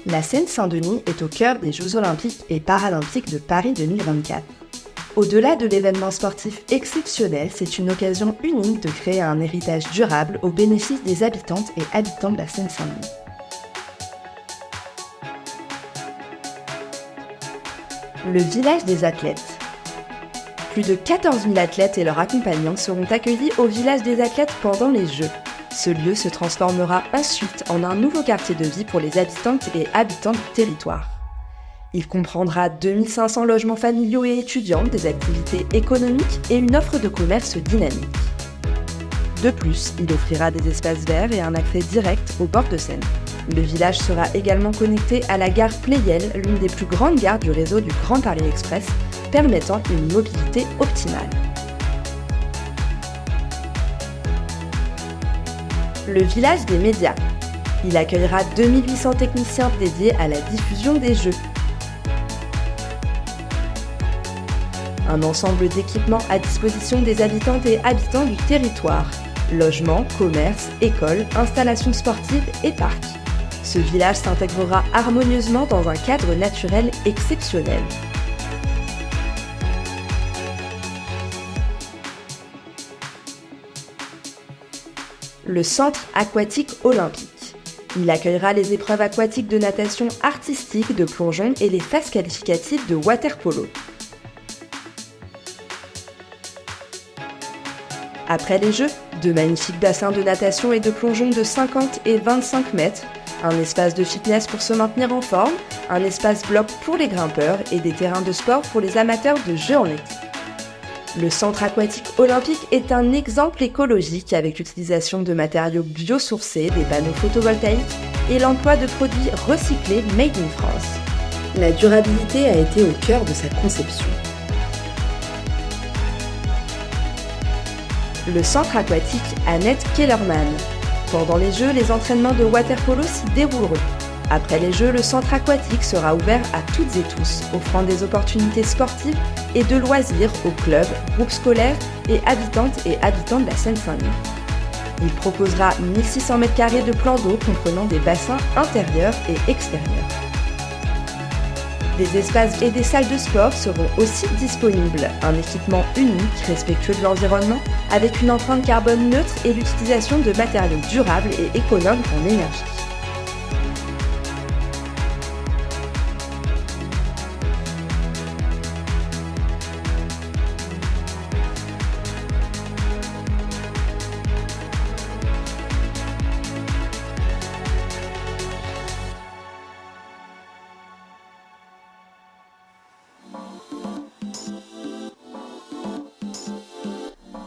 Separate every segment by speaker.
Speaker 1: La Seine-Saint-Denis est au cœur des Jeux Olympiques et Paralympiques de Paris 2024. Au-delà de l'événement sportif exceptionnel, c'est une occasion unique de créer un héritage durable au bénéfice des habitantes et habitants de la Seine-Saint-Denis. Le village des athlètes. Plus de 14 000 athlètes et leurs accompagnants seront accueillis au village des athlètes pendant les Jeux. Ce lieu se transformera ensuite en un nouveau quartier de vie pour les habitantes et habitants du territoire. Il comprendra 2500 logements familiaux et étudiants, des activités économiques et une offre de commerce dynamique. De plus, il offrira des espaces verts et un accès direct au bord de Seine. Le village sera également connecté à la gare Pleyel, l'une des plus grandes gares du réseau du Grand Paris Express, permettant une mobilité optimale. Le village des médias. Il accueillera 2800 techniciens dédiés à la diffusion des Jeux. Un ensemble d'équipements à disposition des habitantes et habitants du territoire. Logements, commerces, écoles, installations sportives et parcs. Ce village s'intégrera harmonieusement dans un cadre naturel exceptionnel. Le Centre aquatique olympique. Il accueillera les épreuves aquatiques de natation artistique, de plongeon et les phases qualificatives de water-polo. Après les Jeux, de magnifiques bassins de natation et de plongeon de 50 et 25 mètres, un espace de fitness pour se maintenir en forme, un espace bloc pour les grimpeurs et des terrains de sport pour les amateurs de jeux en équipe. Le Centre aquatique olympique est un exemple écologique avec l'utilisation de matériaux biosourcés, des panneaux photovoltaïques et l'emploi de produits recyclés made in France. La durabilité a été au cœur de sa conception. Le centre aquatique Annette Kellerman. Pendant les Jeux, les entraînements de water-polo s'y dérouleront. Après les Jeux, le centre aquatique sera ouvert à toutes et tous, offrant des opportunités sportives et de loisirs aux clubs, groupes scolaires et habitantes et habitants de la Seine-Saint-Denis. Il proposera 1600 m² de plans d'eau comprenant des bassins intérieurs et extérieurs. Des espaces et des salles de sport seront aussi disponibles, un équipement unique, respectueux de l'environnement, avec une empreinte carbone neutre et l'utilisation de matériaux durables et économes en énergie.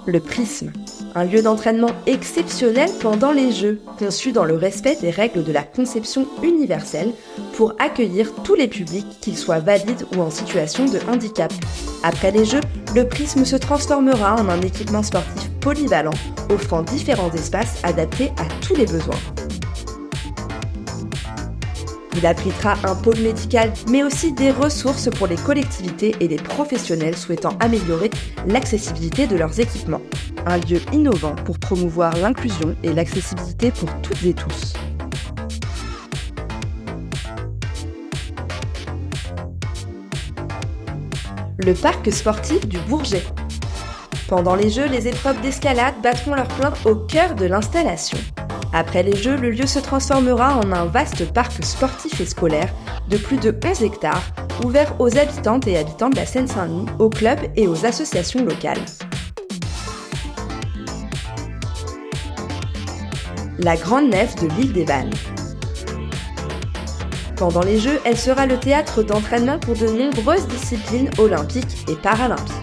Speaker 1: Le Prisme, un lieu d'entraînement exceptionnel pendant les Jeux, conçu dans le respect des règles de la conception universelle pour accueillir tous les publics, qu'ils soient valides ou en situation de handicap. Après les Jeux, le Prisme se transformera en un équipement sportif polyvalent, offrant différents espaces adaptés à tous les besoins. Il abritera un pôle médical, mais aussi des ressources pour les collectivités et les professionnels souhaitant améliorer l'accessibilité de leurs équipements. Un lieu innovant pour promouvoir l'inclusion et l'accessibilité pour toutes et tous. Le parc sportif du Bourget. Pendant les Jeux, les épreuves d'escalade battront leur plein au cœur de l'installation. Après les Jeux, le lieu se transformera en un vaste parc sportif et scolaire de plus de 11 hectares, ouvert aux habitantes et habitants de la Seine-Saint-Denis, aux clubs et aux associations locales. La grande nef de l'île des Balles. Pendant les Jeux, elle sera le théâtre d'entraînement pour de nombreuses disciplines olympiques et paralympiques.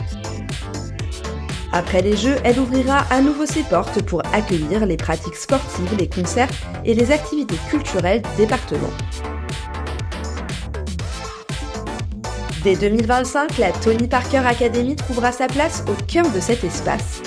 Speaker 1: Après les Jeux, elle ouvrira à nouveau ses portes pour accueillir les pratiques sportives, les concerts et les activités culturelles du département. Dès 2025, la Tony Parker Academy trouvera sa place au cœur de cet espace.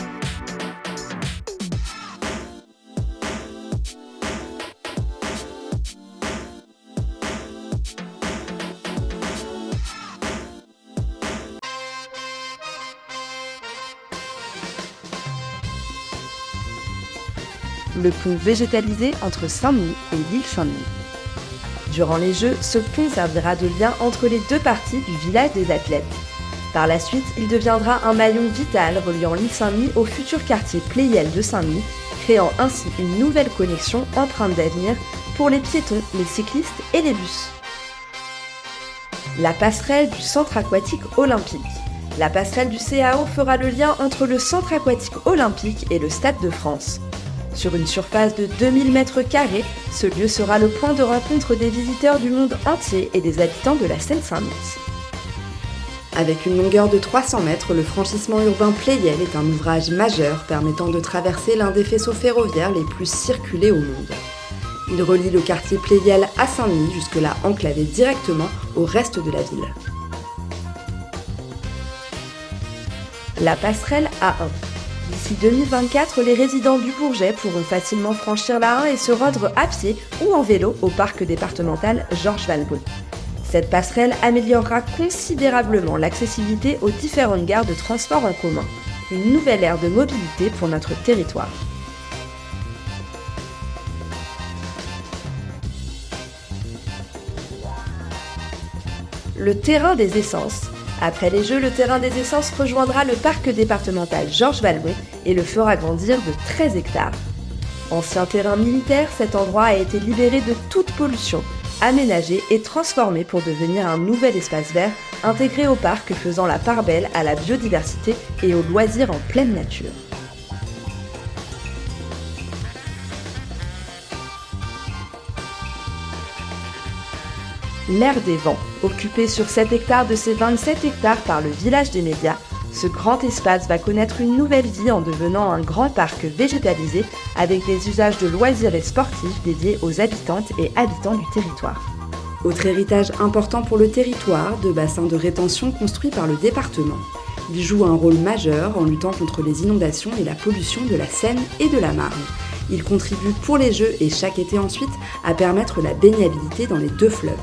Speaker 1: Le pont végétalisé entre Saint-Denis et l'île Saint-Denis. Durant les Jeux, ce pont servira de lien entre les deux parties du village des athlètes. Par la suite, il deviendra un maillon vital reliant l'île Saint-Denis au futur quartier Pleyel de Saint-Denis, créant ainsi une nouvelle connexion empreinte d'avenir pour les piétons, les cyclistes et les bus. La passerelle du centre aquatique olympique. La passerelle du CAO fera le lien entre le centre aquatique olympique et le Stade de France. Sur une surface de 2000 m², ce lieu sera le point de rencontre des visiteurs du monde entier et des habitants de la Seine-Saint-Denis. Avec une longueur de 300 mètres, le franchissement urbain Pleyel est un ouvrage majeur permettant de traverser l'un des faisceaux ferroviaires les plus circulés au monde. Il relie le quartier Pleyel à Saint-Denis, jusque-là enclavé directement au reste de la ville. La passerelle A1. D'ici 2024, les résidents du Bourget pourront facilement franchir la 1 et se rendre à pied ou en vélo au parc départemental Georges Valbonne. Cette passerelle améliorera considérablement l'accessibilité aux différentes gares de transport en commun. Une nouvelle ère de mobilité pour notre territoire. Le terrain des essences. Après les Jeux, le terrain des essences rejoindra le parc départemental Georges Valbonne et le fera grandir de 13 hectares. Ancien terrain militaire, cet endroit a été libéré de toute pollution, aménagé et transformé pour devenir un nouvel espace vert intégré au parc, faisant la part belle à la biodiversité et aux loisirs en pleine nature. L'aire des vents. Occupé sur 7 hectares de ces 27 hectares par le village des médias, ce grand espace va connaître une nouvelle vie en devenant un grand parc végétalisé avec des usages de loisirs et sportifs dédiés aux habitantes et habitants du territoire. Autre héritage important pour le territoire, deux bassins de rétention construits par le département. Ils jouent un rôle majeur en luttant contre les inondations et la pollution de la Seine et de la Marne. Ils contribuent pour les Jeux et chaque été ensuite à permettre la baignabilité dans les deux fleuves.